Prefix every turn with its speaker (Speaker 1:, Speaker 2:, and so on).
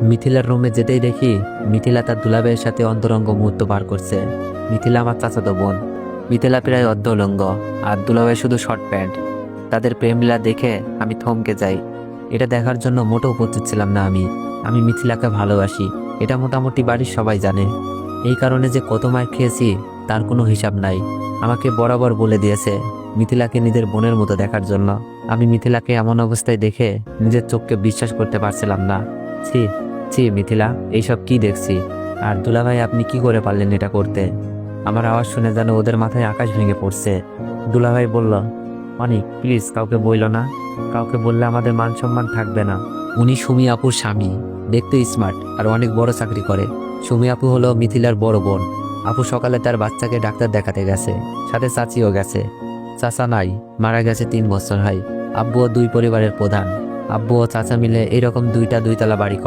Speaker 1: মিথিলার রুমে যেতেই দেখি মিথিলা তার দুলাভাইয়ের সাথে অন্তরঙ্গ মুহূর্ত পার করছে। মিথিলা আমার চাচাতো বোন। মিথিলা প্রায় অর্ধউলঙ্গ আর দুলাভাই শুধু শর্ট প্যান্ট। তাদের প্রেমলীলা দেখে আমি থমকে যাই। এটা দেখার জন্য মোটেও প্রস্তুত ছিলাম না আমি। আমি মিথিলাকে ভালোবাসি, এটা মোটামুটি বাড়ির সবাই জানে। এই কারণে যে কত মার খেয়েছি তার কোনো হিসাব নাই। আমাকে বরাবর বলে দিয়েছে মিথিলাকে নিজের বোনের মতো দেখার জন্য। আমি মিথিলাকে এমন অবস্থায় দেখে নিজের চোখকে বিশ্বাস করতে পারছিলাম না। ছি ছি মিথিলা, এইসব কি দেখছি? আর দুলাভাই আপনি কি করে পারলেন এটা করতে? আমার আওয়াজ শুনে যেন ওদের মাথায় আকাশ ভেঙে পড়ছে। দুলাভাই বলল, অনিক প্লিজ কাউকে বইল না, কাউকে বললে আমাদের মান সম্মান থাকবে না। উনি সুমি আপুর স্বামী, দেখতে স্মার্ট আর অনেক বড় চাকরি করে। সুমি আপু হলো মিথিলার বড় বোন। আপু সকালে তার বাচ্চাকে ডাক্তার দেখাতে গেছে, সাথে চাচিও গেছে। চাচা নাই, মারা গেছে 3 বছর হয়। আব্বু ও 2 পরিবারের প্রধান। আব্বু ও চাচা মিলে এরকম 2টা 2 তলা বাড়ি করে।